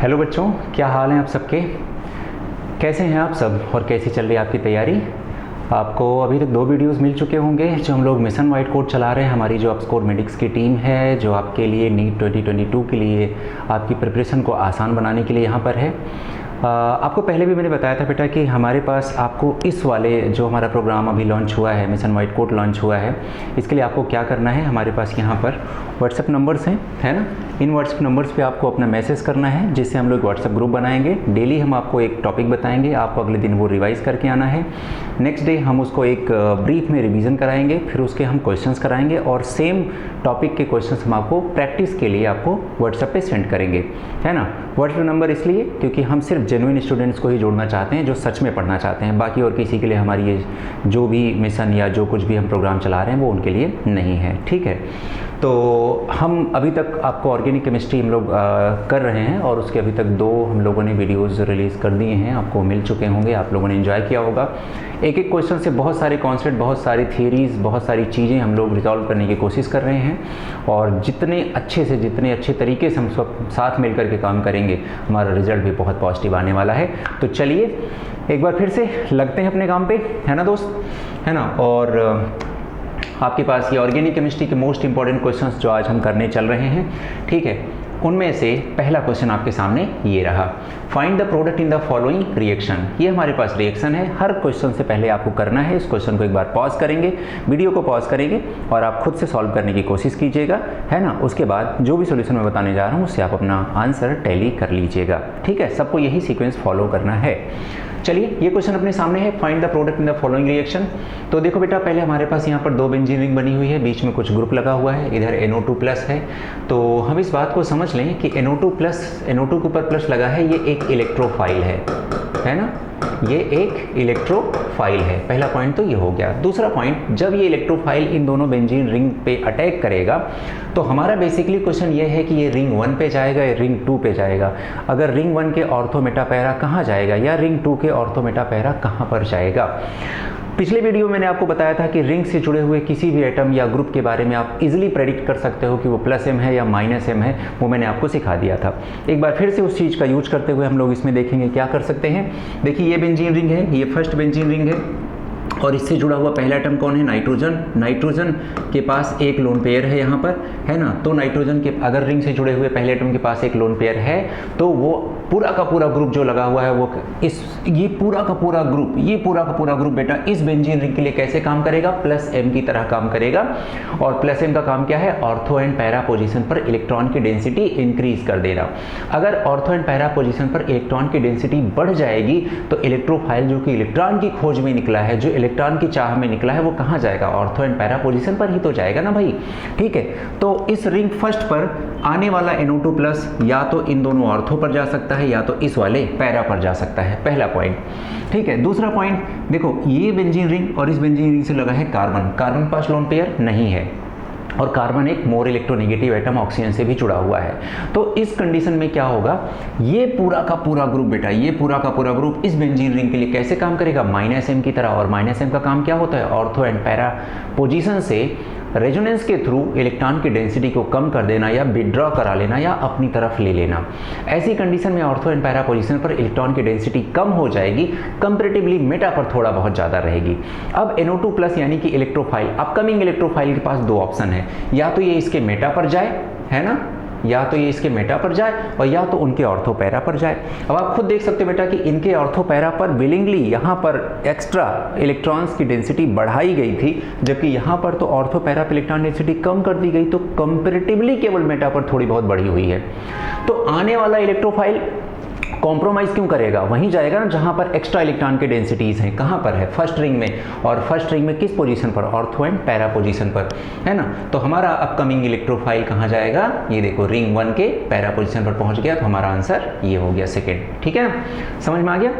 Hello बच्चों, क्या हाल है आप सबके? कैसे हैं आप सब और कैसी चल रही है आपकी तैयारी? आपको अभी तक 2 वीडियोस मिल चुके होंगे जो हम लोग मिशन वाइट कोट चला रहे हैं। हमारी जो ऑक्सफोर्ड मेडिक्स की टीम है जो आपके लिए नीट 2022 के लिए आपकी प्रिपरेशन को आसान बनाने के लिए यहाँ पर है। आपको पहले भी मैंने बताया था बेटा कि हमारे पास आपको इस वाले जो हमारा प्रोग्राम अभी लॉन्च हुआ है, मिशन वाइट कोट लॉन्च हुआ है, इसके लिए आपको क्या करना है, हमारे पास यहाँ पर व्हाट्सएप नंबर्स हैं, है ना। इन व्हाट्सएप नंबर्स पे आपको अपना मैसेज करना है, जिससे हम लोग व्हाट्सएप ग्रुप बनाएंगे। डेली हम आपको एक टॉपिक बताएंगे, आपको अगले दिन वो रिवाइज़ करके आना है। नेक्स्ट डे हम उसको एक ब्रीफ में रिवीजन कराएंगे, फिर उसके हम क्वेश्चंस कराएंगे और सेम टॉपिक के क्वेश्चंस हम आपको प्रैक्टिस के लिए आपको व्हाट्सएप पे सेंड करेंगे, है ना। व्हाट्सएप नंबर इसलिए क्योंकि हम सिर्फ जेन्युइन स्टूडेंट्स को ही जोड़ना चाहते हैं जो सच में पढ़ना चाहते हैं। बाकी और किसी के लिए हमारी ये जो भी मिशन या जो कुछ भी हम प्रोग्राम चला रहे हैं वो उनके लिए नहीं है, ठीक है। तो हम अभी तक आपको ऑर्गेनिक केमिस्ट्री हम लोग कर रहे हैं और उसके अभी तक 2 हम लोगों ने वीडियोज़ रिलीज़ कर दिए हैं, आपको मिल चुके होंगे, आप लोगों ने एंजॉय किया होगा। एक एक क्वेश्चन से बहुत सारे कॉन्सेप्ट, बहुत सारी थियरीज़, बहुत सारी चीज़ें हम लोग रिजॉल्व करने की कोशिश कर रहे हैं और जितने अच्छे तरीके से हम सब साथ मिल कर के काम करेंगे हमारा रिजल्ट भी बहुत पॉजिटिव आने वाला है। तो चलिए एक बार फिर से लगते हैं अपने काम पे, है ना दोस्त, है ना। और आपके पास ये ऑर्गेनिक केमिस्ट्री के मोस्ट इंपॉर्टेंट क्वेश्चंस जो आज हम करने चल रहे हैं, ठीक है, उनमें से पहला क्वेश्चन आपके सामने ये रहा, find the product in the following reaction. ये हमारे पास रिएक्शन है। हर क्वेश्चन से पहले आपको करना है, इस क्वेश्चन को एक बार पॉज करेंगे, वीडियो को पॉज करेंगे और आप खुद से सॉल्व करने की कोशिश कीजिएगा, है ना। उसके बाद जो भी सोल्यूशन मैं बताने जा रहा हूँ उससे आप अपना आंसर टैली कर लीजिएगा, ठीक है। सबको यही सीक्वेंस फॉलो करना है। चलिए ये क्वेश्चन अपने सामने है, find the product in the following reaction. तो देखो बेटा, पहले हमारे पास यहाँ पर 2 बेंजीन रिंग बनी हुई है, बीच में कुछ ग्रुप लगा हुआ है, इधर NO2+ है। तो हम इस बात को समझ लें कि NO2 के ऊपर प्लस लगा है, ये एक इलेक्ट्रोफाइल है ना, ये एक इलेक्ट्रोफाइल है। पहला पॉइंट तो ये हो गया। दूसरा पॉइंट, जब ये इलेक्ट्रोफाइल इन दोनों बेंजीन रिंग पे अटैक करेगा तो हमारा बेसिकली क्वेश्चन ये है कि ये रिंग 1 पे जाएगा या रिंग 2 पे जाएगा। अगर रिंग 1 के ऑर्थो मेटा पैरा कहाँ जाएगा या रिंग 2 के ऑर्थो मेटा पैरा कहाँ पर जाएगा। पिछले वीडियो में मैंने आपको बताया था कि रिंग से जुड़े हुए किसी भी एटम या ग्रुप के बारे में आप इजीली प्रेडिक्ट कर सकते हो कि वो +m है या -m है, वो मैंने आपको सिखा दिया था। एक बार फिर से उस चीज़ का यूज करते हुए हम लोग इसमें देखेंगे क्या कर सकते हैं। देखिए ये बेंजीन रिंग है, ये फर्स्ट बेंजीन रिंग है और इससे जुड़ा हुआ पहला एटम कौन है, नाइट्रोजन। नाइट्रोजन के पास एक लोन पेयर है यहाँ पर, है ना। तो नाइट्रोजन के अगर रिंग से जुड़े हुए पहले एटम के पास एक लोन पेयर है तो वो पूरा का पूरा ग्रुप जो लगा हुआ है वो ये पूरा का पूरा ग्रुप बेटा इस बेंजीन रिंग के लिए कैसे काम करेगा, +m की तरह काम करेगा। और +m का काम क्या है, ऑर्थो एंड पैरा पोजीशन पर इलेक्ट्रॉन की डेंसिटी इंक्रीज कर देना। अगर ऑर्थो एंड पैरा पोजीशन पर इलेक्ट्रॉन की डेंसिटी बढ़ जाएगी तो इलेक्ट्रोफाइल जो कि इलेक्ट्रॉन की खोज में निकला है, जो इलेक्ट्रॉन की चाह में निकला है, वो कहाँ जाएगा, ऑर्थो एंड पैरा पोजीशन पर ही तो जाएगा ना भाई, ठीक है। तो इस रिंग फर्स्ट पर आने वाला NO2+ या तो इन दोनों ऑर्थो पर जा सकता है या तो इस वाले पैरा पर जा सकता है, पहला पॉइंट, ठीक है। दूसरा पॉइंट देखो, ये बेंजीन रिंग और इस बेंजीन रिंग से लगा है कार्बन पास लोन पेयर नहीं है और कार्बन एक मोर इलेक्ट्रोनेगेटिव एटम ऑक्सीजन से भी जुड़ा हुआ है। तो इस कंडीशन में क्या होगा, ये पूरा का पूरा ग्रुप बेटा, ये पूरा का पूरा ग्रुप इस बेंजीन रिंग के लिए कैसे काम करेगा, -m की तरह। और -m का काम क्या होता है, ऑर्थो एंड पैरा पोजीशन से रेजोनेंस के थ्रू इलेक्ट्रॉन की डेंसिटी को कम कर देना या विड्रॉ करा लेना या अपनी तरफ ले लेना। ऐसी कंडीशन में ऑर्थो एंड पैरा पोजीशन पर इलेक्ट्रॉन की डेंसिटी कम हो जाएगी, कंपैरेटिवली मेटा पर थोड़ा बहुत ज़्यादा रहेगी। अब NO2+ यानी कि इलेक्ट्रोफाइल, अपकमिंग इलेक्ट्रोफाइल के पास 2 ऑप्शन है, या तो ये इसके मेटा पर जाए, है ना, या तो ये इसके मेटा पर जाए और या तो उनके ऑर्थो पैरा पर जाए। अब आप खुद देख सकते हो बेटा कि इनके ऑर्थो पैरा पर विलिंगली यहाँ पर एक्स्ट्रा इलेक्ट्रॉन्स की डेंसिटी बढ़ाई गई थी, जबकि यहाँ पर तो ऑर्थो पैरा पर इलेक्ट्रॉन डेंसिटी कम कर दी गई, तो कंपैरेटिवली केवल मेटा पर थोड़ी बहुत बढ़ी हुई है। तो आने वाला इलेक्ट्रोफाइल कॉम्प्रोमाइज़ क्यों करेगा, वहीं जाएगा ना जहां पर एक्स्ट्रा इलेक्ट्रॉन के डेंसिटीज़ हैं। कहां पर है, फर्स्ट रिंग में। और फर्स्ट रिंग में किस पोजीशन पर, ऑर्थो एंड पैरा पोजीशन पर, है ना। तो हमारा अपकमिंग इलेक्ट्रोफाइल कहां जाएगा, ये देखो रिंग 1 के पैरा पोजीशन पर पहुंच गया, तो हमारा आंसर ये हो गया सेकेंड, ठीक है ना, समझ में आ गया।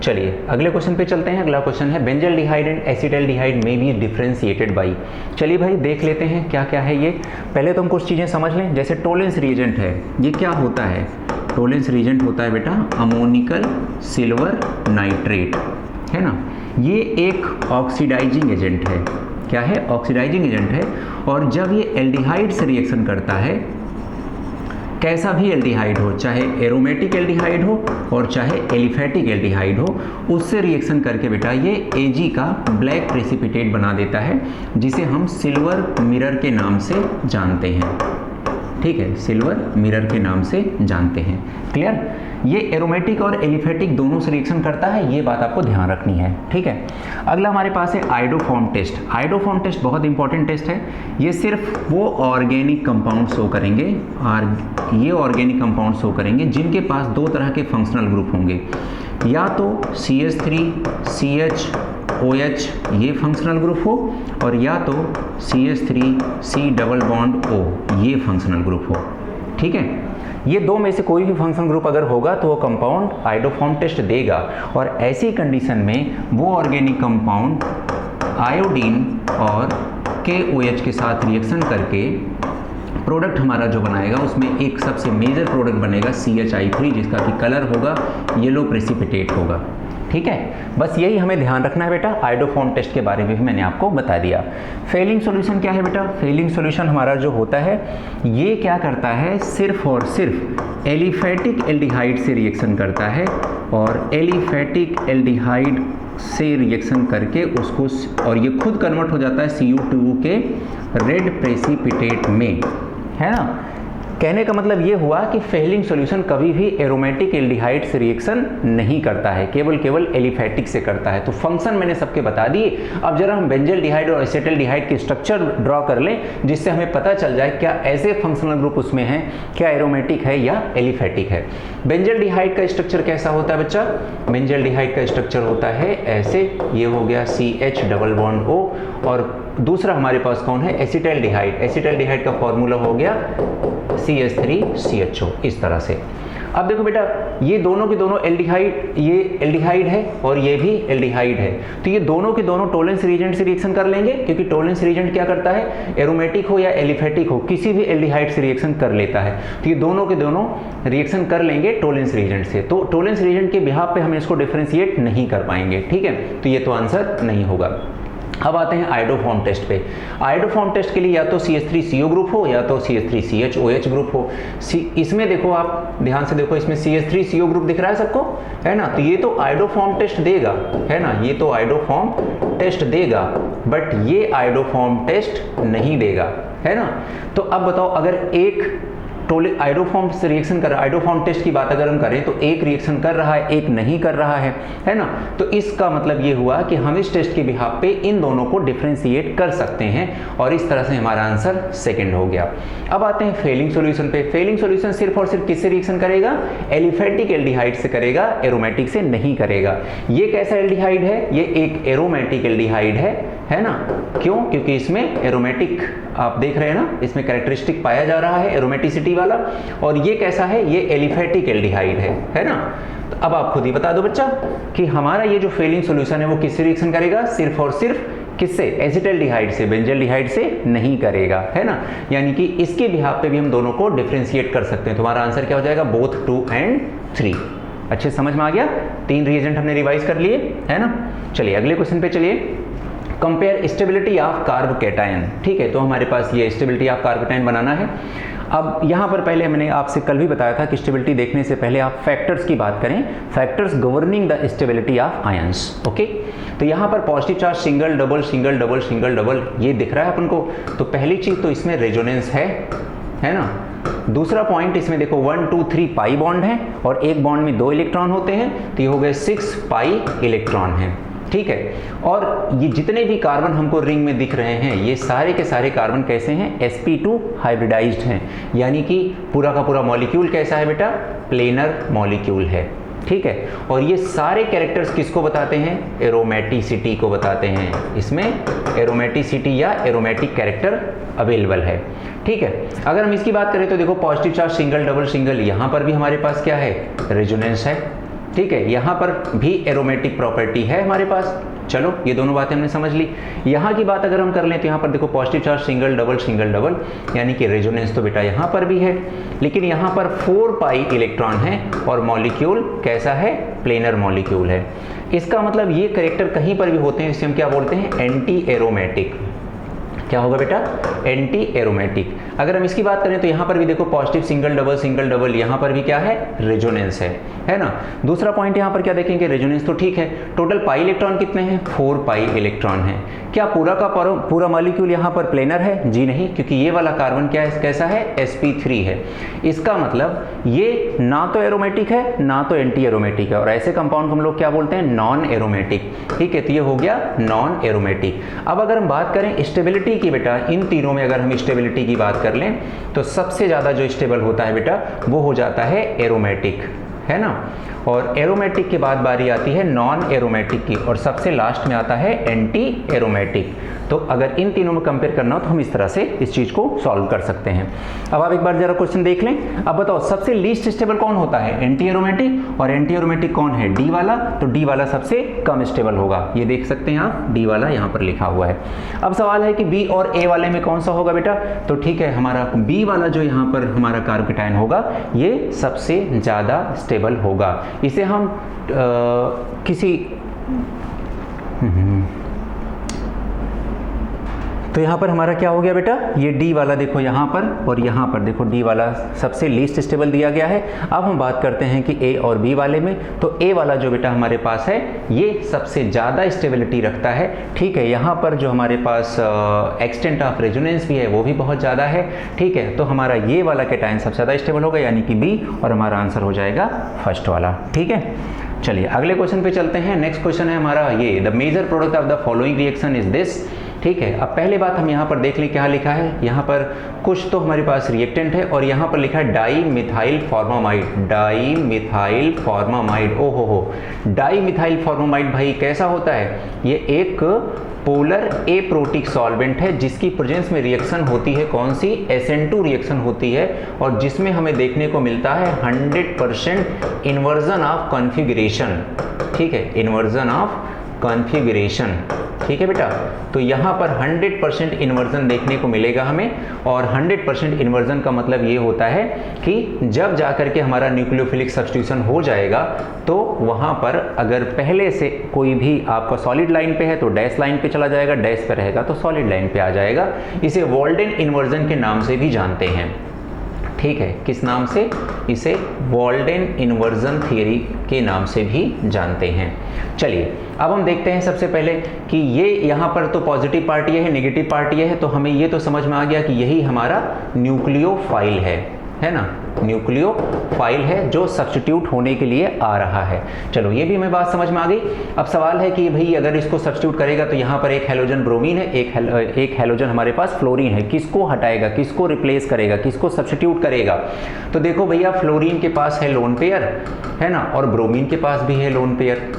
चलिए अगले क्वेश्चन पे चलते हैं। अगला क्वेश्चन है बेंजल्डिहाइड एंड एसिटाल्डिहाइड में बी डिफरेंशिएटेड बाई। चलिए भाई देख लेते हैं क्या क्या है ये। पहले तो हम कुछ चीज़ें समझ लें, जैसे टोलेंस रिएजेंट है, ये क्या होता है, टोलेंस रिएजेंट होता है बेटा अमोनिकल सिल्वर नाइट्रेट, है ना। ये एक ऑक्सीडाइजिंग एजेंट है, क्या है, ऑक्सीडाइजिंग एजेंट है। और जब ये एल्डिहाइड से रिएक्शन करता है कैसा भी एल्डिहाइड हो, चाहे एरोमेटिक एल्डिहाइड हो और चाहे एलिफेटिक एल्डिहाइड हो, उससे रिएक्शन करके बेटा ये Ag का ब्लैक प्रेसिपिटेट बना देता है, जिसे हम सिल्वर मिरर के नाम से जानते हैं। ठीक है, सिल्वर मिरर के नाम से जानते हैं। क्लियर? ये एरोमेटिक और एलिफेटिक दोनों से रिएक्शन करता है, ये बात आपको ध्यान रखनी है। ठीक है, अगला हमारे पास है आयोडोफॉर्म टेस्ट। आयोडोफॉर्म टेस्ट बहुत इंपॉर्टेंट टेस्ट है। ये सिर्फ वो ऑर्गेनिक कंपाउंड शो करेंगे, और ये ऑर्गेनिक कंपाउंड शो करेंगे जिनके पास दो तरह के फंक्शनल ग्रुप होंगे, या तो CH3 CH OH ये फंक्शनल ग्रुप हो, और या तो CH3 C double bond O ये फंक्शनल ग्रुप हो। ठीक है, ये दो में से कोई भी फंक्शनल ग्रुप अगर होगा तो वो कंपाउंड आयोडोफॉर्म टेस्ट देगा, और ऐसी कंडीशन में वो ऑर्गेनिक कंपाउंड आयोडीन और KOH के साथ रिएक्शन करके प्रोडक्ट हमारा जो बनाएगा उसमें एक सबसे मेजर प्रोडक्ट बनेगा CHI3, जिसका कि कलर होगा येलो प्रेसिपिटेट होगा। ठीक है, बस यही हमें ध्यान रखना है बेटा। आयोडोफॉर्म टेस्ट के बारे में भी मैंने आपको बता दिया। फेलिंग सॉल्यूशन क्या है बेटा? फेलिंग सॉल्यूशन हमारा जो होता है ये क्या करता है, सिर्फ और सिर्फ एलिफेटिक एल्डिहाइड से रिएक्शन करता है, और एलिफेटिक एल्डिहाइड से रिएक्शन करके उसको, और ये खुद कन्वर्ट हो जाता है CU2 के रेड प्रेसिपिटेट में, है ना। कहने का मतलब ये हुआ कि फेलिंग सॉल्यूशन कभी भी एरोमेटिक एल्डिहाइड से रिएक्शन नहीं करता है, केवल एलिफेटिक से करता है। तो फंक्शन मैंने सबके बता दिए। अब जरा हम बेंजल्डिहाइड और एसिटल्डिहाइड की स्ट्रक्चर ड्रॉ कर लें, जिससे हमें पता चल जाए क्या ऐसे फंक्शनल ग्रुप उसमें हैं, क्या एरोमेटिक है या एलिफेटिक है। बेंजल्डिहाइड का स्ट्रक्चर कैसा होता है बच्चा? बेंजल्डिहाइड का स्ट्रक्चर होता है ऐसे, ये हो गया CH डबल बॉन्ड O, और दूसरा हमारे पास कौन है? एसिटल्डिहाइड। एसिटल्डिहाइड का फॉर्मूला हो गया CH3CHO, इस तरह से। अब देखो बेटा, ये दोनों के दोनों एल्डिहाइड, ये एल्डिहाइड है और ये भी एल्डिहाइड है, तो ये दोनों के दोनों टोलेंस रिएजेंट से रिएक्शन कर लेंगे, क्योंकि टोलेंस रिएजेंट क्या करता है, एरोमेटिक हो या एलिफेटिक हो, किसी भी एल्डिहाइड से रिएक्शन कर लेता है। तो ये दोनों के दोनों रिएक्शन कर लेंगे टोलेंस रिएजेंट से। तो टोलेंस रिएजेंट के बिहाफ पे हम इसको डिफरेंशिएट नहीं कर पाएंगे। ठीक है, तो ये तो आंसर नहीं होगा। अब आते हैं आयोडोफॉर्म टेस्ट पे। आयोडोफॉर्म टेस्ट के लिए या तो CH3CO ग्रुप हो या तो CH3CHOH ग्रुप हो। इसमें देखो, आप ध्यान से देखो, इसमें CH3CO ग्रुप दिख रहा है सबको, है ना। तो ये तो आयोडोफॉर्म टेस्ट देगा, है ना, ये तो आयोडोफॉर्म टेस्ट देगा, बट ये आयोडोफॉर्म टेस्ट नहीं देगा, है ना। तो अब बताओ, अगर एक आयोडोफॉर्म से रिएक्शन कर रहा है, आयोडोफॉर्म टेस्ट की बात अगर हम करें तो एक रिएक्शन कर रहा है, एक नहीं कर रहा है ना। तो इसका मतलब ये हुआ कि हम इस टेस्ट के बिहाफ पे इन दोनों को डिफरेंशिएट कर सकते हैं, और इस तरह से हमारा आंसर सेकंड हो गया। अब आते हैं फेलिंग सॉल्यूशन पे। फेलिंग सॉल्यूशन सिर्फ और सिर्फ किससे रिएक्शन करेगा? एलिफेटिक एल्डिहाइड से करेगा, एरोमेटिक से नहीं करेगा। ये कैसा एल्डिहाइड है? ये एक एरोमेटिक एल्डिहाइड है ना। क्यों? क्योंकि इसमें एरोमेटिक, आप देख रहे हैं ना, इसमें कैरेक्टरिस्टिक पाया जा रहा है एरोमेटिसिटी वाला, और ये कैसा है? ये एलिफेटिक एल्डिहाइड है ना। तो अब आप खुद ही बता दो बच्चा कि हमारा ये जो फेलिंग सॉल्यूशन है वो किससे रिएक्शन करेगा? सिर्फ और सिर्फ किससे? एसिटल्डिहाइड से, बेंजल्डिहाइड से नहीं करेगा, है ना। यानी कि इसके बिहाफ पे भी हम दोनों को डिफरेंशिएट कर सकते हैं। तुम्हारा आंसर क्या हो जाएगा? Both 2 and 3। अच्छे समझ में आ गया? 3 रिएजेंट हमने रिवाइज कर लिए, है ना। चलिए अगले क्वेश्चन पे चलिए। Compare stability of carb cation. ठीक है, तो हमारे पास ये स्टेबिलिटी ऑफ कार्ब कैटायन बनाना है। अब यहाँ पर पहले मैंने आपसे कल भी बताया था कि स्टेबिलिटी देखने से पहले आप फैक्टर्स की बात करें, factors governing the stability of ions. Okay, तो यहाँ पर positive charge single double single double single double ये दिख रहा है अपन को। तो पहली चीज तो इसमें रेजोनेंस है ना। दूसरा पॉइंट, इसमें देखो 1 2 3 पाई बॉन्ड है, और एक बॉन्ड में 2 इलेक्ट्रॉन होते हैं, तो ये हो गए 6 पाई इलेक्ट्रॉन है। ठीक है, और ये जितने भी कार्बन हमको रिंग में दिख रहे हैं, ये सारे के सारे कार्बन कैसे हैं? sp2 हाइब्रिडाइज्ड हैं, यानी कि पूरा का पूरा मॉलिक्यूल कैसा है बेटा? प्लेनर मॉलिक्यूल है। ठीक है, और ये सारे कैरेक्टर्स किसको बताते हैं? एरोमेटिसिटी को बताते हैं। इसमें एरोमेटिसिटी या एरोमेटिक कैरेक्टर अवेलेबल है। ठीक है, अगर हम इसकी बात करें तो देखो positive charge single double single, यहाँ पर भी हमारे पास क्या है? रेजोनेंस है। ठीक है, यहाँ पर भी एरोमेटिक प्रॉपर्टी है हमारे पास। चलो ये दोनों बातें हमने समझ ली। यहाँ की बात अगर हम कर लें तो यहाँ पर देखो पॉजिटिव चार्ज सिंगल डबल, यानी कि रेजोनेंस तो बेटा यहाँ पर भी है, लेकिन यहाँ पर 4 पाई इलेक्ट्रॉन है, और मॉलिक्यूल कैसा है? प्लेनर मॉलिक्यूल है। इसका मतलब ये कैरेक्टर कहीं पर भी होते हैं, इसे हम क्या बोलते हैं? Anti aromatic. क्या होगा बेटा, एंटी एरोमेटिक। अगर हम इसकी बात करें तो यहाँ पर भी देखो पॉजिटिव सिंगल डबल, यहाँ पर भी क्या है, रेजोनेंस है ना। दूसरा पॉइंट यहाँ पर क्या देखेंगे, रेजोनेंस तो ठीक है, टोटल पाई इलेक्ट्रॉन कितने हैं, 4 पाई इलेक्ट्रॉन है। क्या पूरा का पूरा मॉलिक्यूल यहाँ पर प्लेनर है, जी नहीं, क्योंकि ये वाला कार्बन क्या है, कैसा है, sp3 है। इसका मतलब ये ना तो एरोमेटिक है ना तो एंटी एरोमेटिक है, और ऐसे कंपाउंड हम लोग क्या बोलते हैं, नॉन एरोमेटिक। ठीक है, तो ये हो गया नॉन एरोमेटिक। अब अगर हम बात करें स्टेबिलिटी की बेटा, इन तीनों में अगर हम स्टेबिलिटी की बात कर लें तो सबसे ज़्यादा जो स्टेबल होता है बेटा वो हो जाता है एरोमेटिक, है ना। और एरोमेटिक के बाद बारी आती है नॉन एरोमेटिक की, और सबसे लास्ट में आता है एंटी एरोमेटिक। तो अगर इन तीनों में कंपेयर करना हो तो हम इस तरह से इस चीज़ को सॉल्व कर सकते हैं। अब आप एक बार जरा क्वेश्चन देख लें। अब बताओ सबसे लीस्ट स्टेबल कौन होता है, एंटी एरोमेटिक, और एंटी एरोमेटिक कौन है, डी वाला। तो डी वाला सबसे कम स्टेबल होगा, ये देख सकते हैं आप, डी वाला यहाँ पर लिखा हुआ है। अब सवाल है कि बी और ए वाले में कौन सा होगा बेटा, तो ठीक है, हमारा बी वाला जो यहाँ पर हमारा कार्बोकेटायन होगा ये सबसे ज़्यादा स्टेबल होगा। इसे हम किसी तो यहाँ पर हमारा क्या हो गया बेटा, ये डी वाला देखो यहाँ पर, और यहाँ पर देखो डी वाला सबसे लीस्ट स्टेबल दिया गया है। अब हम बात करते हैं कि ए और बी वाले में, तो ए वाला जो बेटा हमारे पास है ये सबसे ज़्यादा स्टेबिलिटी रखता है। ठीक है, यहाँ पर जो हमारे पास एक्सटेंट ऑफ रेजोनेंस भी है वो भी बहुत ज़्यादा है। ठीक है, तो हमारा ये वाला कैटायन सबसे ज़्यादा स्टेबल होगा, यानी कि बी, और हमारा आंसर हो जाएगा फर्स्ट वाला। ठीक है, चलिए अगले क्वेश्चन पे चलते हैं। नेक्स्ट क्वेश्चन है हमारा ये, the major product of the following reaction is this. ठीक है, अब पहले बात हम यहाँ पर देख लें क्या लिखा है। यहाँ पर कुछ तो हमारे पास रिएक्टेंट है, और यहाँ पर लिखा है di methyl formamide, di methyl formamide. ओहो हो, डाई मिथाइल फॉर्मामाइड भाई कैसा होता है, ये एक पोलर एप्रोटिक सॉल्वेंट है जिसकी प्रेजेंस में रिएक्शन होती है कौन सी, SN2 रिएक्शन होती है, और जिसमें हमें देखने को मिलता है 100% इन्वर्जन ऑफ कॉन्फ़िगरेशन। ठीक है, इन्वर्जन ऑफ कॉन्फ़िगरेशन। ठीक है बेटा, तो यहाँ पर 100% इन्वर्जन देखने को मिलेगा हमें, और 100% इन्वर्जन का मतलब ये होता है कि जब जाकर के हमारा न्यूक्लियोफिलिक सब्स्टिट्यूशन हो जाएगा तो वहाँ पर अगर पहले से कोई भी आपका सॉलिड लाइन पे है तो डैश लाइन पे चला जाएगा, डैश पे रहेगा तो सॉलिड लाइन पे आ जाएगा। इसे वॉल्डेन इन्वर्जन के नाम से भी जानते हैं। ठीक है, किस नाम से, इसे वॉल्डेन इन्वर्जन थियरी के नाम से भी जानते हैं। चलिए अब हम देखते हैं सबसे पहले कि ये यहाँ पर तो पॉजिटिव पार्ट ये है, नेगेटिव पार्ट ये है, तो हमें ये तो समझ में आ गया कि यही हमारा न्यूक्लियोफाइल है ना, न्यूक्लियोफाइल है जो सब्स्टिट्यूट होने के लिए आ रहा है। चलो ये भी हमें बात समझ में आ गई। अब सवाल है कि भाई अगर इसको सब्स्टिट्यूट करेगा तो यहाँ पर एक हेलोजन ब्रोमीन है, एक हेलोजन हमारे पास फ्लोरीन है, किसको हटाएगा, किसको रिप्लेस करेगा, किसको सब्स्टिट्यूट करेगा। तो देखो भैया, फ्लोरीन के पास है लोन पेयर, है ना, और ब्रोमीन के पास भी है लोन पेयर।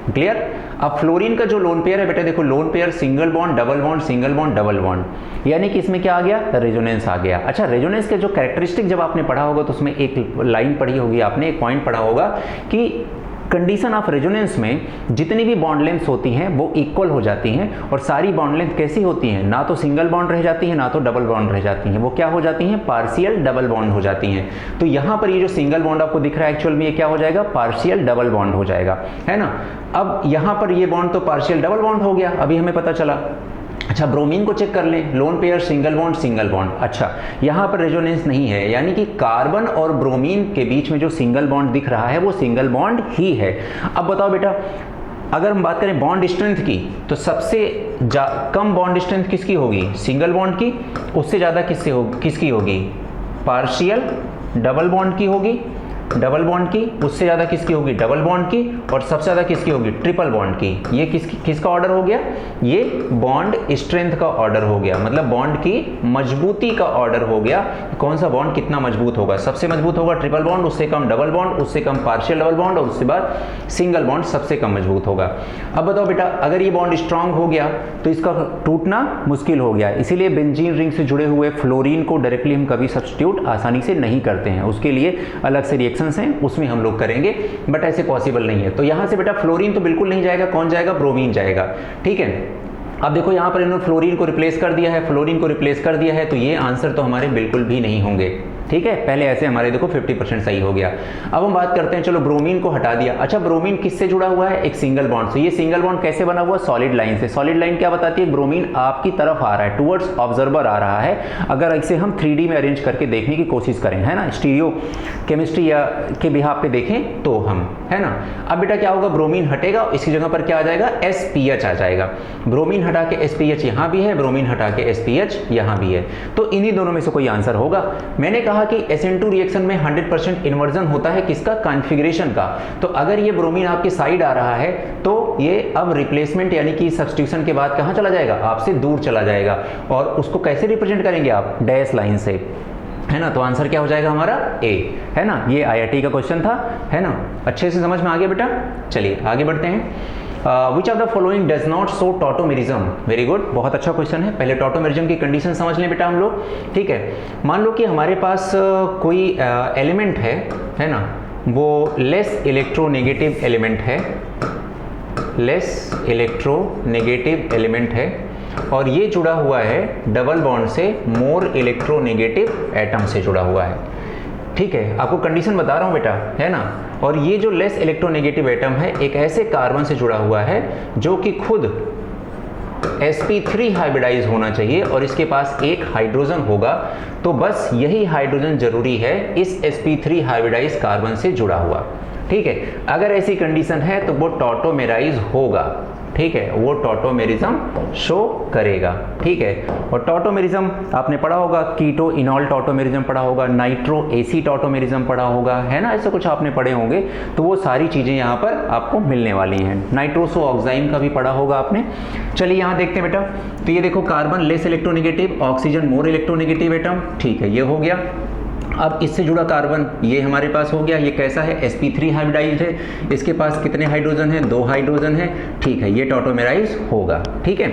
क्लियर। अब फ्लोरीन का जो लोन पेयर है बेटा, देखो lone pair single bond double bond, single bond double bond, यानी कि इसमें क्या आ गया, रेजोनेंस आ गया। अच्छा, रेजोनेंस के जो कैरेक्टरिस्टिक जब आपने पढ़ा होगा तो उसमें एक लाइन पढ़ी होगी आपने, एक पॉइंट पढ़ा होगा कि कंडीशन ऑफ रेजोनेंस में जितनी भी बॉन्ड लेंथ होती हैं वो इक्वल हो जाती हैं, और सारी बॉन्ड लेंथ कैसी होती हैं, ना तो सिंगल बॉन्ड रह जाती है ना तो डबल बॉन्ड रह जाती हैं, वो क्या हो जाती हैं, पार्शियल डबल बॉन्ड हो जाती हैं। तो यहाँ पर ये जो सिंगल बॉन्ड आपको दिख रहा है एक्चुअल में ये क्या हो जाएगा, पार्शियल डबल बॉन्ड हो जाएगा, है ना। अब यहाँ पर ये बॉन्ड तो पार्शियल डबल बॉन्ड हो गया, अभी हमें पता चला। अच्छा, ब्रोमीन को चेक कर लें, lone pair single bond single bond. अच्छा, यहाँ पर रेजोनेंस नहीं है, यानी कि कार्बन और ब्रोमीन के बीच में जो सिंगल बॉन्ड दिख रहा है वो सिंगल बॉन्ड ही है। अब बताओ बेटा, अगर हम बात करें बॉन्ड स्ट्रेंथ की तो सबसे कम बॉन्ड स्ट्रेंथ किसकी होगी, सिंगल बॉन्ड की, उससे ज़्यादा किसकी होगी, पार्शियल डबल बॉन्ड की होगी, डबल बॉन्ड की, उससे ज़्यादा किसकी होगी, डबल बॉन्ड की, और सबसे ज़्यादा किसकी होगी, ट्रिपल बॉन्ड की। ये किसका ऑर्डर हो गया, ये बॉन्ड स्ट्रेंथ का ऑर्डर हो गया, मतलब बॉन्ड की मजबूती का ऑर्डर हो गया। कौन सा बॉन्ड कितना मजबूत होगा, सबसे मजबूत होगा ट्रिपल बॉन्ड, उससे कम डबल बॉन्ड, उससे कम पार्शियल डबल बॉन्ड, और उसके बाद सिंगल बॉन्ड सबसे कम मजबूत होगा। अब बताओ बेटा, अगर ये बॉन्ड स्ट्रांग हो गया तो इसका टूटना मुश्किल हो गया, इसीलिए बेंजीन रिंग से जुड़े हुए फ्लोरीन को डायरेक्टली हम कभी सब्स्टिट्यूट आसानी से नहीं करते हैं, उसके लिए अलग से रिएक्शन हैं उसमें हम लोग करेंगे, बट ऐसे पॉसिबल नहीं है। तो यहां से बेटा फ्लोरीन तो बिल्कुल नहीं जाएगा, कौन जाएगा, ब्रोमीन जाएगा। ठीक है, अब देखो यहां पर इन्होंने फ्लोरीन को रिप्लेस कर दिया है, फ्लोरीन को रिप्लेस कर दिया है, तो ये आंसर तो हमारे बिल्कुल भी नहीं होंगे। ठीक है, पहले ऐसे हमारे देखो 50% सही हो गया। अब हम बात करते हैं, चलो ब्रोमीन को हटा दिया। अच्छा, ब्रोमीन किससे जुड़ा हुआ है? एक सिंगल बॉन्ड से। ये सिंगल बॉन्ड कैसे बना हुआ? सॉलिड लाइन से। सॉलिड लाइन क्या बताती है? ब्रोमीन आपकी तरफ आ रहा है, टुवर्ड्स ऑब्जर्वर आ रहा है। अगर इसे हम 3D में अरेंज करके देखने की कोशिश करें, है ना, स्टीरियो केमिस्ट्री या के बिहाफ पे देखें तो हम, है ना। अब बेटा क्या होगा? ब्रोमीन हटेगा, इसकी जगह पर क्या आ जाएगा? SPH आ जाएगा। ब्रोमीन हटा के SPH यहाँ भी है, ब्रोमीन हटा के SPH यहाँ भी है, तो इन्हीं दोनों में से कोई आंसर होगा। मैंने कहा कि SN2 रिएक्शन में 100% इन्वर्जन होता है किसका? कॉन्फ़िगरेशन का। तो अगर ये ब्रोमीन आपकी साइड आ रहा है तो ये अब रिप्लेसमेंट यानी कि सब्स्टिट्यूशन के बाद कहां चला जाएगा? आपसे दूर चला जाएगा। और उसको कैसे रिप्रेजेंट करेंगे आप? डैश लाइन से, है ना। तो आंसर क्या हो जाएगा हमारा? A, है ना। ये IIT का क्वेश्चन था, है ना। अच्छे से समझ में आ गया बेटा। चलिए आगे बढ़ते हैं। Which of the following does not show tautomerism? Very good, बहुत अच्छा क्वेश्चन है। पहले टॉटोमेरिज्म की कंडीशन समझ लें बेटा हम लोग, ठीक है। मान लो कि हमारे पास कोई एलिमेंट है ना, वो लेस इलेक्ट्रोनेगेटिव एलिमेंट है, लेस इलेक्ट्रोनेगेटिव एलिमेंट है, और ये जुड़ा हुआ है डबल बॉन्ड से मोर इलेक्ट्रोनेगेटिव एटम से जुड़ा हुआ है, ठीक है। आपको कंडीशन बता रहा हूं बेटा, है ना। और ये जो लेस इलेक्ट्रोनेगेटिव एटम है एक ऐसे कार्बन से जुड़ा हुआ है जो कि खुद sp3 हाइब्रिडाइज होना चाहिए और इसके पास एक हाइड्रोजन होगा। तो बस यही हाइड्रोजन जरूरी है इस sp3 हाइब्रिडाइज कार्बन से जुड़ा हुआ, ठीक है। अगर ऐसी कंडीशन है तो वो टॉटोमेराइज होगा, ठीक है, वो टॉटोमेरिज्म शो करेगा, ठीक है। और टॉटोमेरिज्म आपने पढ़ा होगा, कीटो इनॉल टॉटोमेरिज्म पढ़ा होगा, नाइट्रो एसी टॉटोमेरिज्म पढ़ा होगा, है ना। ऐसा कुछ आपने पढ़े होंगे, तो वो सारी चीजें यहाँ पर आपको मिलने वाली हैं। नाइट्रोसो ऑक्साइम का भी पढ़ा होगा आपने। चलिए यहाँ देखते हैं बेटा, तो ये देखो carbon less electronegative, oxygen more electronegative atom, ठीक है, ये हो गया। अब इससे जुड़ा कार्बन ये हमारे पास हो गया, ये कैसा है? sp3 हाइब्रिडाइज्ड है, इसके पास कितने हाइड्रोजन है? 2 हाइड्रोजन है, ठीक है, ये टॉटोमेराइज होगा, ठीक है।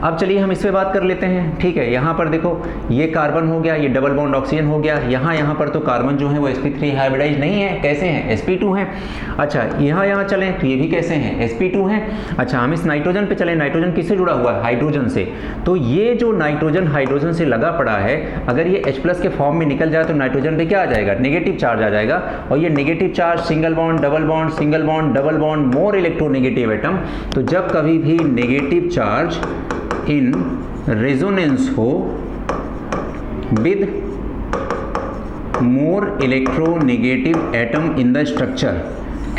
अब चलिए हम इस पे बात कर लेते हैं, ठीक है। यहाँ पर देखो ये कार्बन हो गया, ये डबल बॉन्ड ऑक्सीजन हो गया। यहाँ पर तो कार्बन जो है वो sp3 हाइब्रिडाइज नहीं है, कैसे हैं? sp2 है। अच्छा यहाँ चलें तो ये भी कैसे हैं? sp2 है। अच्छा हम इस नाइट्रोजन पे चलें, नाइट्रोजन किससे जुड़ा हुआ है? हाइड्रोजन से। तो ये जो नाइट्रोजन हाइड्रोजन से लगा पड़ा है, अगर ये H+ के फॉर्म में निकल जाए तो नाइट्रोजन पे क्या आ जाएगा? नेगेटिव चार्ज आ जाएगा। और ये negative charge single bond double bond, single bond double bond, more electronegative atom. तो जब कभी भी नेगेटिव चार्ज इन रेजोनेंस हो with more electronegative atom in the structure,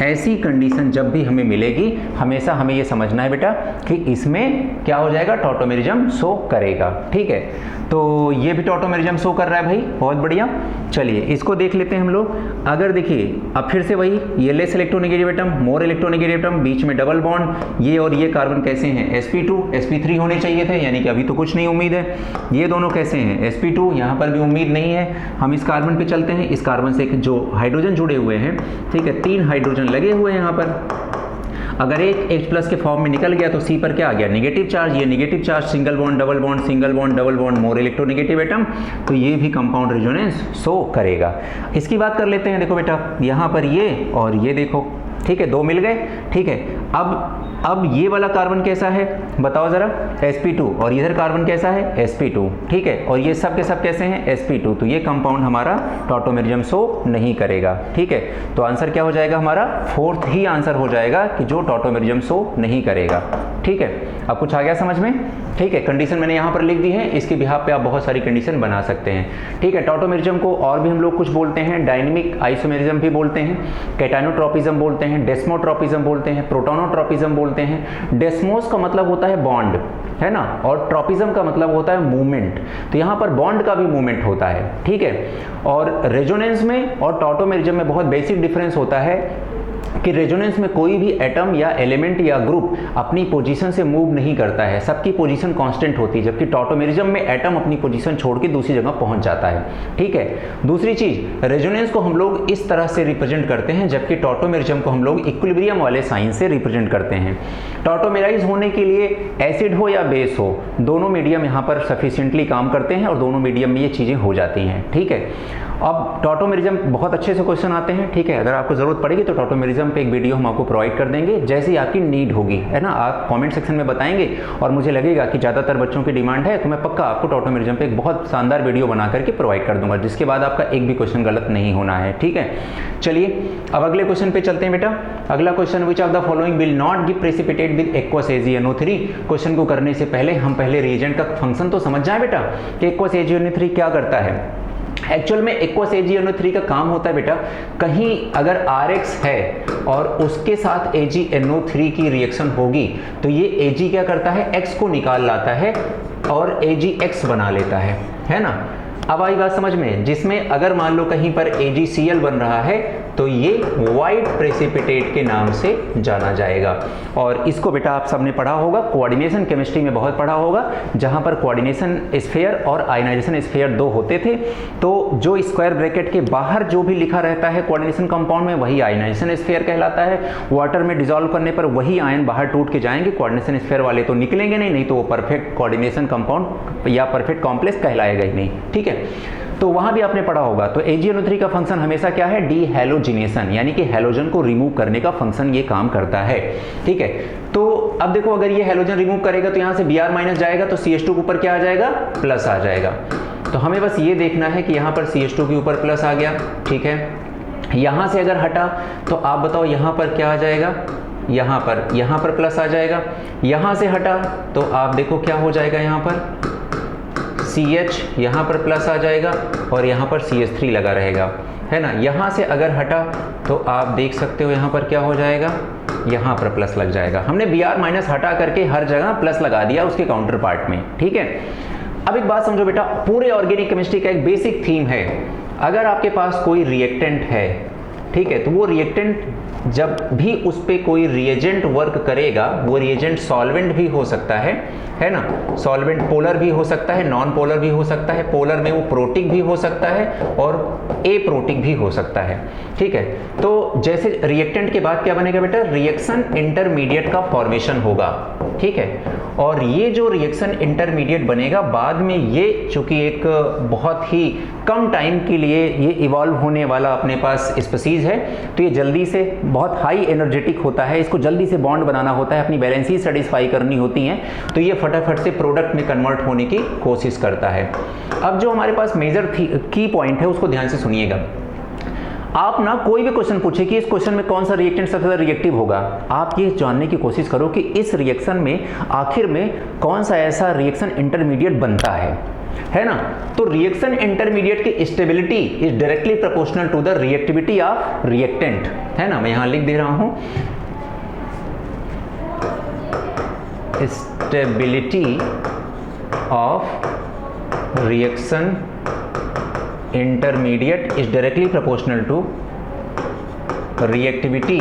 ऐसी कंडीशन जब भी हमें मिलेगी, हमेशा हमें यह समझना है बेटा कि इसमें क्या हो जाएगा? टॉटोमेरिज्म शो करेगा, ठीक है। तो ये भी टॉटोमेरिज्म शो कर रहा है भाई, बहुत बढ़िया। चलिए इसको देख लेते हैं हम लोग। अगर देखिए अब फिर से वही, ये less electronegative atom, more electronegative atom, बीच में डबल बॉन्ड, ये और ये कार्बन कैसे हैं? sp2 sp3 होने चाहिए थे, यानी कि अभी तो कुछ नहीं उम्मीद है। ये दोनों कैसे हैं? sp2, यहाँ पर भी उम्मीद नहीं है। हम इस कार्बन पे चलते हैं, इस कार्बन से जो हाइड्रोजन जुड़े हुए हैं, ठीक है, 3 हाइड्रोजन लगे हुए हैं यहाँ पर। अगर एक H+ के फॉर्म में निकल गया तो C पर क्या आ गया? Negative charge. ये negative charge single bond double bond, single bond double bond, more electronegative atom, तो ये भी कंपाउंड रेजोनेंस शो करेगा। इसकी बात कर लेते हैं। देखो बेटा यहाँ पर ये और ये देखो, ठीक है, 2 मिल गए, ठीक है। अब ये वाला कार्बन कैसा है बताओ जरा? sp2। और इधर कार्बन कैसा है? sp2, ठीक है। और ये सब के सब कैसे हैं? sp2। तो ये कंपाउंड हमारा टॉटोमेरिज्म शो नहीं करेगा, ठीक है। तो आंसर क्या हो जाएगा हमारा? 4th ही आंसर हो जाएगा कि जो टॉटोमेरिज्म शो नहीं करेगा, ठीक है। अब कुछ आ गया समझ में? ठीक है, कंडीशन मैंने यहाँ पर लिख दी है, इसके बिहाफ पे आप बहुत सारी कंडीशन बना सकते हैं, ठीक है। टॉटोमेरिज्म को और भी हम लोग कुछ बोलते हैं, डायनेमिक आइसोमेरिज्म भी बोलते हैं, कैटानोट्रोपिज्म बोलते हैं, डेस्मोट्रोपिज्म बोलते हैं, प्रोटोनोट्रोपिज्म बोलते हैं। डेस्मोस का मतलब होता है बॉन्ड, है ना, और ट्रोपिज्म का मतलब होता है मूवमेंट। तो यहाँ पर बॉन्ड का भी मूवमेंट होता है, ठीक है। और रेजोनेंस में और टॉटोमेरिज्म में बहुत बेसिक डिफरेंस होता है कि रेजोनेंस में कोई भी एटम या एलिमेंट या ग्रुप अपनी पोजीशन से मूव नहीं करता है, सबकी पोजीशन कांस्टेंट होती है, जबकि टॉटोमेरिज्म में एटम अपनी पोजीशन छोड़ के दूसरी जगह पहुंच जाता है, ठीक है। दूसरी चीज, रेजोनेंस को हम लोग इस तरह से रिप्रेजेंट करते हैं, जबकि टॉटोमेरिज्म को हम लोग इक्विलिब्रियम वाले साइन से रिप्रेजेंट करते हैं। टॉटोमेराइज होने के लिए एसिड हो या बेस हो, दोनों मीडियम यहाँ पर सफिशिएंटली काम करते हैं और दोनों मीडियम में ये चीजें हो जाती हैं, ठीक है। अब टॉटोमेरिज्म बहुत अच्छे से क्वेश्चन आते हैं, ठीक है। अगर आपको ज़रूरत पड़ेगी तो टॉटोमेरिज्म पे एक वीडियो हम आपको प्रोवाइड कर देंगे, जैसे ही आपकी नीड होगी, है ना। आप कमेंट सेक्शन में बताएंगे और मुझे लगेगा कि ज़्यादातर बच्चों की डिमांड है तो मैं पक्का आपको टॉटोमेरिज्म पे एक बहुत शानदार वीडियो बना करके प्रोवाइड कर दूंगा, जिसके बाद आपका एक भी क्वेश्चन गलत नहीं होना है, ठीक है। चलिए अब अगले क्वेश्चन पे चलते हैं बेटा। अगला question, which of the following will not give precipitate with aqueous AgNO3। Question को करने से पहले हम पहले रिएजेंट का फंक्शन तो समझ जाए बेटा कि एक्वस AgNO3 क्या करता है। एक्चुअल में एक्वस AgNO3 का काम होता है बेटा, कहीं अगर RX है और उसके साथ AgNO3 की रिएक्शन होगी तो ये Ag क्या करता है, X को निकाल लाता है और AgX बना लेता है ना। अब आई बात समझ में, जिसमें अगर मान लो कहीं पर AgCl बन रहा है तो ये वाइट प्रेसिपिटेट के नाम से जाना जाएगा। और इसको बेटा आप सबने पढ़ा होगा, कोऑर्डिनेशन केमिस्ट्री में बहुत पढ़ा होगा, जहां पर कोऑर्डिनेशन स्फीयर और आयनाइजेशन स्फीयर दो होते थे। तो जो स्क्वायर ब्रैकेट के बाहर जो भी लिखा रहता है कोऑर्डिनेशन कंपाउंड में, वही आयनाइजेशन स्फीयर कहलाता है। वाटर में डिसॉल्व करने पर वही आयन बाहर टूट के जाएंगे, कोऑर्डिनेशन स्फीयर वाले तो निकलेंगे नहीं तो वो परफेक्ट कोऑर्डिनेशन कंपाउंड या परफेक्ट कॉम्प्लेक्स कहलाएगा ही नहीं, ठीक है। तो वहां भी आपने पढ़ा होगा। तो AgNO3 का फंक्शन हमेशा क्या है, डीहैलोजिनेशन, यानी कि हैलोजन को रिमूव करने का फंक्शन ये काम करता है, ठीक है। तो अब देखो, अगर ये हैलोजन रिमूव करेगा तो यहां से Br माइनस जाएगा तो CH2 के ऊपर क्या आ जाएगा, प्लस आ जाएगा। तो हमें बस ये देखना है कि यहां पर CH2 के ऊपर प्लस आ गया, ठीक है। यहां से अगर हटा तो आप बताओ यहां पर क्या आ जाएगा, यहां पर प्लस आ जाएगा। यहां से हटा तो आप देखो क्या हो जाएगा, यहां पर CH यहाँ पर प्लस आ जाएगा और यहाँ पर CH3 लगा रहेगा, है ना। यहाँ से अगर हटा तो आप देख सकते हो यहाँ पर क्या हो जाएगा, यहाँ पर प्लस लग जाएगा। हमने Br माइनस हटा करके हर जगह प्लस लगा दिया उसके काउंटर पार्ट में, ठीक है। अब एक बात समझो बेटा, पूरे ऑर्गेनिक केमिस्ट्री का एक बेसिक थीम है, अगर आपके पास कोई रिएक्टेंट है, ठीक है, तो वो रिएक्टेंट जब भी उस पर कोई रिएजेंट वर्क करेगा, वो रिएजेंट सॉल्वेंट भी हो सकता है ना। सॉल्वेंट पोलर भी हो सकता है, नॉन पोलर भी हो सकता है। पोलर में वो प्रोटिक भी हो सकता है और एप्रोटिक भी हो सकता है, ठीक है। तो जैसे रिएक्टेंट के बाद क्या बनेगा बेटा, रिएक्शन इंटरमीडिएट का फॉर्मेशन होगा, ठीक है। और ये जो रिएक्शन इंटरमीडिएट बनेगा बाद में, ये चूंकि एक बहुत ही कम टाइम के लिए ये इवॉल्व होने वाला अपने पास स्पीसीज है, तो ये जल्दी से बहुत हाई एनर्जेटिक होता है, इसको जल्दी से बॉन्ड बनाना होता है, अपनी बैलेंसी सेटिस्फाई करनी होती हैं, तो ये फटाफट से प्रोडक्ट में कन्वर्ट होने की कोशिश करता है। अब जो हमारे पास मेजर की पॉइंट है उसको ध्यान से सुनिएगा। आप ना कोई भी क्वेश्चन पूछे कि इस क्वेश्चन में कौन सा रिएक्टेंट सबसे ज्यादा रिएक्टिव होगा, आप ये जानने की कोशिश करो कि इस रिएक्शन में आखिर में कौन सा ऐसा रिएक्शन इंटरमीडिएट बनता है ना। तो रिएक्शन इंटरमीडिएट की stability is directly proportional to the reactivity of reactant, है ना। मैं यहां लिख दे रहा हूं, stability of reaction intermediate is directly proportional to reactivity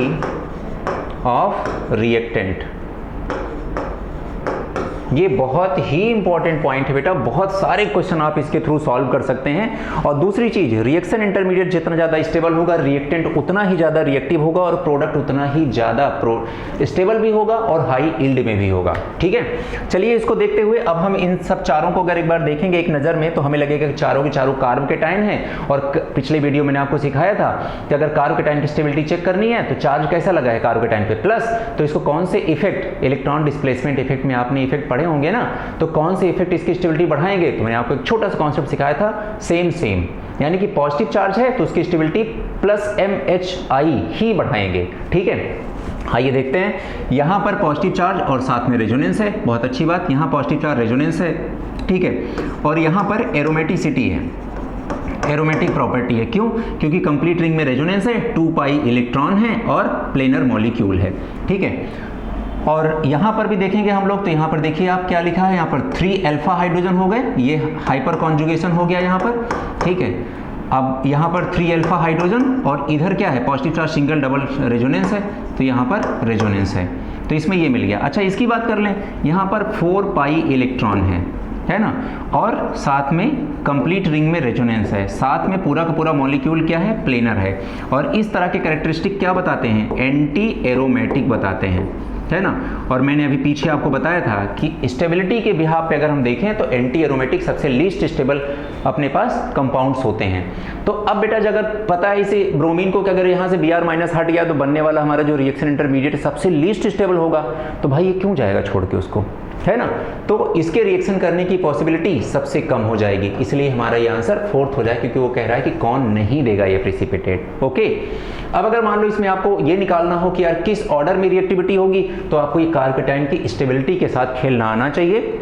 of reactant. ये बहुत ही इंपॉर्टेंट पॉइंट है बेटा, बहुत सारे क्वेश्चन आप इसके थ्रू सॉल्व कर सकते हैं। और दूसरी चीज, रिएक्शन इंटरमीडिएट जितना ज्यादा स्टेबल होगा, रिएक्टेंट उतना ही ज्यादा रिएक्टिव होगा और प्रोडक्ट उतना ही ज्यादा स्टेबल भी होगा और हाई यील्ड में भी होगा, ठीक है। चलिए इसको देखते हुए अब हम इन सब चारों को अगर एक बार देखेंगे एक नजर में, तो हमें लगेगा कि चारों के चारों कार्बोकेटायन है। और पिछले वीडियो मैंने आपको सिखाया था कि अगर कार्बोकेटायन की स्टेबिलिटी चेक करनी है तो चार्ज कैसा लगा है कार्बोकेटायन पे, प्लस। तो इसको कौन से इफेक्ट, इलेक्ट्रॉन डिस्प्लेसमेंट इफेक्ट में आपने इफेक्ट पढ़े होंगे ना, तो कौन से इफेक्ट इसकी स्टेबिलिटी बढ़ाएंगे। तो मैंने आपको एक छोटा सा कॉन्सेप्ट सिखाया था, सेम, यानी कि पॉजिटिव चार्ज है तो उसकी स्टेबिलिटी प्लस MHI ही बढ़ाएंगे, ठीक है। आइए देखते हैं, यहां पर पॉजिटिव चार्ज और साथ में रेजोनेंस है, बहुत अच्छी बात, यहां पॉजिटिव चार्ज रेजोनेंस है, ठीक है। और यहां पर एरोमेटिसिटी है, एरोमेटिक प्रॉपर्टी है, क्यों, क्योंकि कंप्लीट रिंग में रेजोनेंस है, 2 पाई इलेक्ट्रॉन है और प्लेनर मॉलिक्यूल है, ठीक है। और यहाँ पर भी देखेंगे हम लोग, तो यहाँ पर देखिए आप क्या लिखा है, यहाँ पर 3 अल्फा हाइड्रोजन हो गए, ये हाइपर कॉन्जुगेशन हो गया यहाँ पर, ठीक है। अब यहाँ पर 3 अल्फा हाइड्रोजन और इधर क्या है, positive charge single double resonance है, तो यहाँ पर रेजोनेंस है, तो इसमें ये मिल गया। अच्छा इसकी बात कर लें, यहाँ पर 4 पाई इलेक्ट्रॉन है ना, और साथ में कंप्लीट रिंग में रेजोनेंस है, साथ में पूरा का पूरा मॉलिक्यूल क्या है, प्लेनर है। और इस तरह के कैरेक्टरिस्टिक क्या बताते हैं, एंटी एरोमेटिक बताते हैं, है ना। और मैंने अभी पीछे आपको बताया था कि स्टेबिलिटी के बिहाफ पे अगर हम देखें तो एंटी एरोमेटिक सबसे लीस्ट स्टेबल अपने पास कंपाउंड्स होते हैं। तो अब बेटा अगर पता है इसे ब्रोमीन को कि अगर यहाँ से Br माइनस हट गया तो बनने वाला हमारा जो रिएक्शन इंटरमीडिएट सबसे लीस्ट स्टेबल होगा, तो भाई ये क्यों जाएगा छोड़ के उसको, है ना। तो इसके रिएक्शन करने की पॉसिबिलिटी सबसे कम हो जाएगी, इसलिए हमारा ये आंसर फोर्थ हो जाए, क्योंकि वो कह रहा है कि कौन नहीं देगा ये प्रेसिपिटेट। ओके, अब अगर मान लो इसमें आपको ये निकालना हो कि यार किस ऑर्डर में रिएक्टिविटी होगी, तो आपको ये कार्बोकैटायन की स्टेबिलिटी के साथ खेलना आना चाहिए।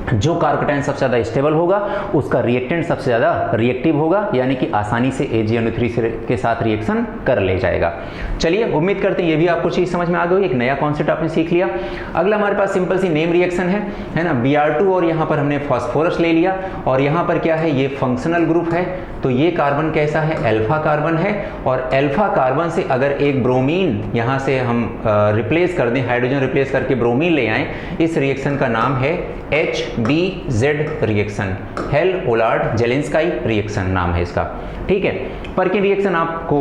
जो कार्बोकैटायन सबसे ज़्यादा स्टेबल होगा उसका रिएक्टेंट सबसे ज़्यादा रिएक्टिव होगा, यानी कि आसानी से AgNO3 के साथ रिएक्शन कर ले जाएगा। चलिए, उम्मीद करते हैं ये भी आपको चीज़ समझ में आ गई, एक नया कॉन्सेप्ट आपने सीख लिया। अगला हमारे पास सिंपल सी नेम रिएक्शन है ना। Br2 और यहाँ पर हमने फास्फोरस ले लिया, और यहाँ पर क्या है, ये फंक्शनल ग्रुप है। तो ये कार्बन कैसा है, अल्फा कार्बन है, और अल्फा कार्बन से अगर एक ब्रोमीन यहाँ से हम रिप्लेस कर दें, हाइड्रोजन रिप्लेस करके ब्रोमीन ले आएँ, इस रिएक्शन का नाम है HBZ रिएक्शन, हेल ओलार्ड जेलेंस्काई रिएक्शन नाम है इसका। ठीक है, पर्किन रिएक्शन आपको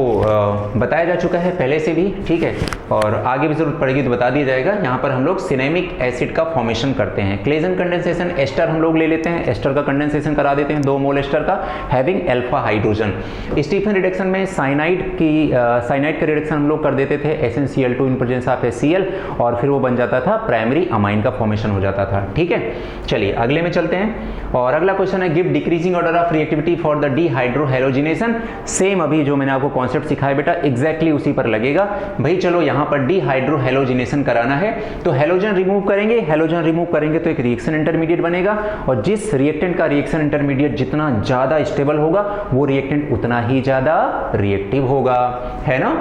बताया जा चुका है पहले से भी, ठीक है, और आगे भी जरूरत पड़ेगी तो बता दिया जाएगा। यहाँ पर हम लोग सिनेमिक एसिड का फॉर्मेशन करते हैं। क्लेजन कंडेंसेशन, एस्टर हम लोग ले लेते हैं, एस्टर का कंडेंसेशन करा देते हैं, 2 मोल एस्टर का having alpha hydrogen. Stephen reduction में साइनाइड का रिडक्शन हम लोग कर देते थे, SnCl2 in presence of HCl, और फिर वो बन जाता था प्राइमरी अमाइन का फॉर्मेशन हो जाता था। ठीक है, चलिए अगले में चलते हैं। और अगला क्वेश्चन है, give decreasing order of reactivity for the dehydrohalogenation. Same अभी जो मैंने आपको कॉन्सेप्ट सिखाया बेटा, एग्जैक्टली उसी पर लगेगा। भाई चलो यहाँ पर डीहाइड्रोहेलोजिनेशन कराना है, तो हेलोजन रिमूव करेंगे, हेलोजन रिमूव करेंगे तो एक रिएक्शन इंटरमीडिएट बनेगा, और जिस रिएक्टेंट का रिएक्शन इंटरमीडिएट जितना ज्यादा स्टेबल होगा वो रिएक्टेंट उतना ही ज्यादा रिएक्टिव होगा, है ना।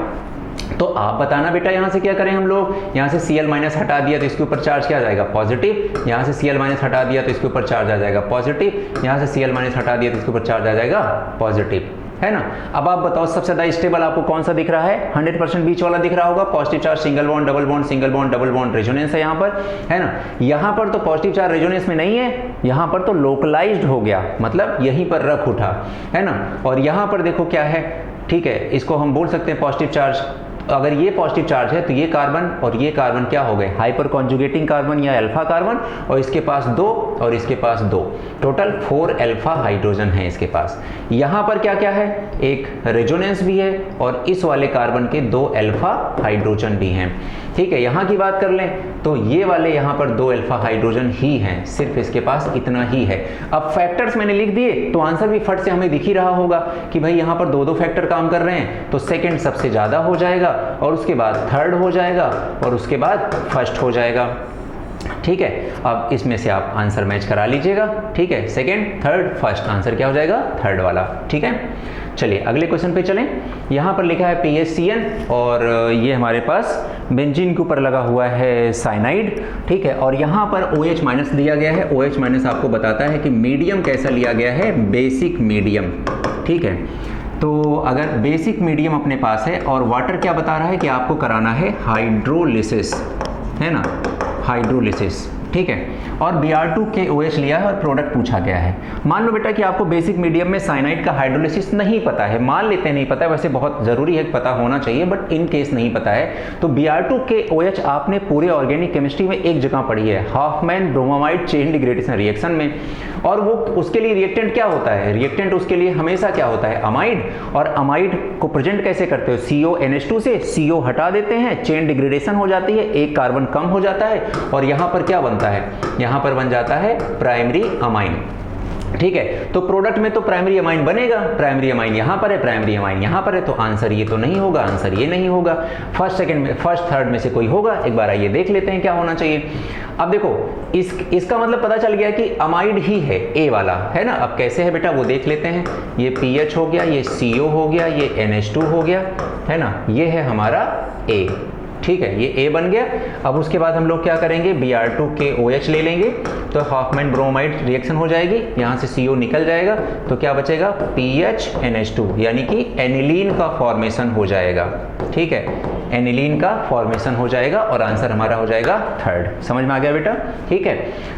तो आप बताना बेटा यहाँ से क्या करें हम लोग, यहाँ से Cl माइनस हटा दिया तो इसके ऊपर चार्ज क्या आ जाएगा, पॉजिटिव। यहाँ से Cl माइनस हटा दिया तो इसके ऊपर चार्ज आ जाएगा पॉजिटिव। यहाँ से Cl माइनस हटा दिया तो इसके ऊपर चार्ज आ जाएगा पॉजिटिव, है ना। अब आप बताओ सबसे ज्यादा स्टेबल आपको कौन सा दिख रहा है, 100% बीच वाला दिख रहा होगा। Positive charge single bond double bond, single bond double bond, resonance है यहाँ पर, है ना। यहाँ पर तो पॉजिटिव चार्ज रेजोनेंस में नहीं है, यहाँ पर तो लोकलाइज्ड हो गया, मतलब यहीं पर रख उठा, है ना। और यहाँ पर देखो क्या है, ठीक है, इसको हम बोल सकते हैं पॉजिटिव चार्ज। अगर ये पॉजिटिव चार्ज है तो ये कार्बन और ये कार्बन क्या हो गए, हाइपर कॉन्जुगेटिंग कार्बन या अल्फा कार्बन, और इसके पास 2 और इसके पास 2, टोटल 4 अल्फा हाइड्रोजन है इसके पास। यहाँ पर क्या क्या है, एक रेजोनेंस भी है और इस वाले कार्बन के 2 अल्फा हाइड्रोजन भी हैं। ठीक है, यहाँ की बात कर लें तो ये वाले यहाँ पर 2 अल्फा हाइड्रोजन ही हैं, सिर्फ इसके पास इतना ही है। अब फैक्टर्स मैंने लिख दिए तो आंसर भी फट से हमें दिख ही रहा होगा कि भाई यहाँ पर 2-2 फैक्टर काम कर रहे हैं, तो सेकंड सबसे ज्यादा हो जाएगा, और उसके बाद थर्ड हो जाएगा, और उसके बाद फर्स्ट हो जाएगा। ठीक है, अब इसमें से आप आंसर मैच करा लीजिएगा। ठीक है, सेकंड थर्ड फर्स्ट, आंसर क्या हो जाएगा, थर्ड वाला। ठीक है, चलिए अगले क्वेश्चन पे चलें। यहाँ पर लिखा है PHCN, और ये हमारे पास बेंजीन के ऊपर लगा हुआ है साइनाइड। ठीक है, और यहाँ पर OH माइनस दिया गया है। OH माइनस आपको बताता है कि मीडियम कैसा लिया गया है, बेसिक मीडियम। ठीक है, तो अगर बेसिक मीडियम अपने पास है और वाटर क्या बता रहा है कि आपको कराना है हाइड्रोलिसिस, है ना, हाइड्रोलिसिस। ठीक है, और Br2 के OH लिया है और प्रोडक्ट पूछा गया है। मान लो बेटा कि आपको बेसिक मीडियम में साइनाइड का हाइड्रोलिसिस नहीं पता है, मान लेते हैं नहीं पता है, वैसे बहुत जरूरी है पता होना चाहिए, बट इन केस नहीं पता है तो Br2 के OH आपने पूरे ऑर्गेनिक केमिस्ट्री में एक जगह पढ़ी है, Hopman bromamide chain degradation reaction में। और वो उसके लिए रिएक्टेंट क्या होता है, रिएक्टेंट उसके लिए हमेशा क्या होता है, अमाइड। और अमाइड को प्रेजेंट कैसे करते हो, CONH2 से CO हटा देते हैं, चेन डिग्रेडेशन हो जाती है, एक कार्बन कम हो जाता है, और यहाँ पर क्या बनता है, यहाँ पर बन जाता है प्राइमरी अमाइन। ठीक है, तो प्रोडक्ट में तो प्राइमरी अमाइन बनेगा, प्राइमरी अमाइन यहाँ पर है, प्राइमरी अमाइन यहाँ पर है, तो आंसर ये तो नहीं होगा, आंसर ये नहीं होगा। फर्स्ट सेकंड में, फर्स्ट थर्ड में से कोई होगा, एक बार आइए देख लेते हैं क्या होना चाहिए। अब देखो इसका मतलब पता चल गया कि अमाइड ही है, ए वाला, है ना। अब कैसे है बेटा वो देख लेते हैं। ये PH हो गया, ये CO हो गया, ये NH2 हो गया, है ना, ये है हमारा A। ठीक है, ये A बन गया। अब उसके बाद हम लोग क्या करेंगे, Br2 के OH ले लेंगे, तो हाफमैन ब्रोमाइड रिएक्शन हो जाएगी, यहाँ से CO निकल जाएगा, तो क्या बचेगा, PHNH2, यानी कि एनिलीन का फॉर्मेशन हो जाएगा। ठीक है, एनिलीन का फॉर्मेशन हो जाएगा, और आंसर हमारा हो जाएगा थर्ड। समझ में आ गया बेटा। ठीक है,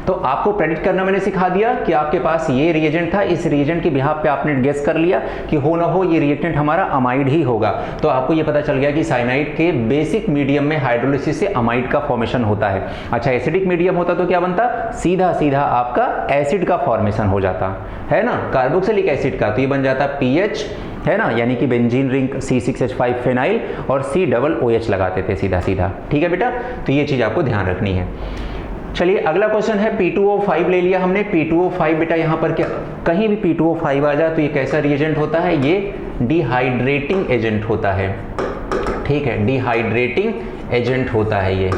तो आपको प्रेडिक्ट करना मैंने सिखा दिया कि आपके पास ये रिएजेंट था, इस रिएजेंट के बिहाफ पे आपने गेस कर लिया कि हो ना हो ये रिएक्टेंट हमारा अमाइड ही होगा, तो आपको ये पता चल गया कि साइनाइड के बेसिक मीडियम मीडियम में हाइड्रोलिसिस से अमाइड का फॉर्मेशन होता है। अच्छा, एसिडिक मीडियम होता तो क्या बनता, सीधा सीधा आपका एसिड का फॉर्मेशन हो जाता है ना, कार्बोक्सिलिक एसिड का, तो ये बन जाता पीएच, है ना, यानी कि बेंजीन रिंग C6H5 फेनाइल और COOH लगाते थे सीधा सीधा। ठीक है बेटा, तो ये चीज आपको ध्यान रखनी है। चलिए अगला क्वेश्चन है P2O5 ले लिया हमने। P2O5 बेटा यहाँ पर क्या, कहीं भी P2O5 आ जाए तो ये कैसा रिएजेंट होता है, ये डिहाइड्रेटिंग एजेंट होता है। ठीक है, डिहाइड्रेटिंग एजेंट होता है ये।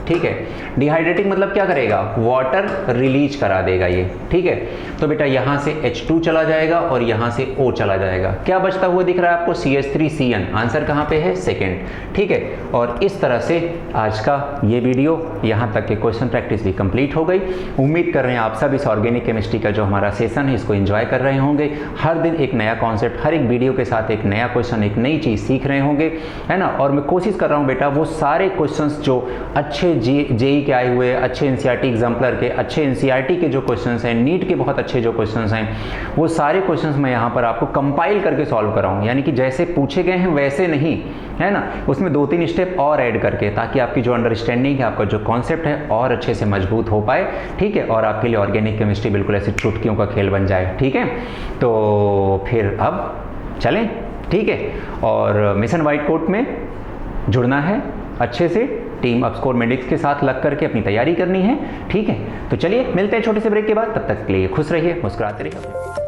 ठीक है, डिहाइड्रेटिंग मतलब क्या करेगा, वाटर रिलीज करा देगा ये। ठीक है, तो बेटा यहां से H2 चला जाएगा और यहां से O चला जाएगा। क्या बचता हुआ दिख रहा है आपको, CH3CN। आंसर कहां पे है, सेकंड। ठीक है, और इस तरह से आज का ये वीडियो यहां तक के क्वेश्चन प्रैक्टिस भी कंप्लीट हो गई। उम्मीद कर रहे हैं आप सब इस ऑर्गेनिक केमिस्ट्री का जो हमारा सेशन है इसको एंजॉय कर रहे होंगे। हर दिन एक नया कॉन्सेप्ट, हर एक वीडियो के साथ एक नया क्वेश्चन, एक नई चीज सीख रहे होंगे, है ना। और मैं कोशिश कर रहा हूं बेटा वो सारे क्वेश्चन जो अच्छे जेई के आए हुए, अच्छे एनसीईआरटी एग्जाम्पलर के, अच्छे एनसीईआरटी के जो क्वेश्चंस हैं, नीट के बहुत अच्छे जो क्वेश्चंस हैं, वो सारे क्वेश्चंस मैं यहाँ पर आपको कंपाइल करके सॉल्व कराऊं, यानी कि जैसे पूछे गए हैं वैसे नहीं, है ना, उसमें 2-3 स्टेप और ऐड करके, ताकि आपकी जो अंडरस्टैंडिंग है, आपका जो कॉन्सेप्ट है और अच्छे से मजबूत हो पाए। ठीक है, और आपके लिए ऑर्गेनिक केमिस्ट्री बिल्कुल ऐसे चुटकियों का खेल बन जाए। ठीक है, तो फिर अब चलें। ठीक है, और मिशन व्हाइट कोट में जुड़ना है अच्छे से, टीम अपस्कोर मेडिक्स के साथ लग करके अपनी तैयारी करनी है। ठीक है, तो चलिए मिलते हैं छोटे से ब्रेक के बाद, तब तक के लिए खुश रहिए, मुस्कुराते रहिए।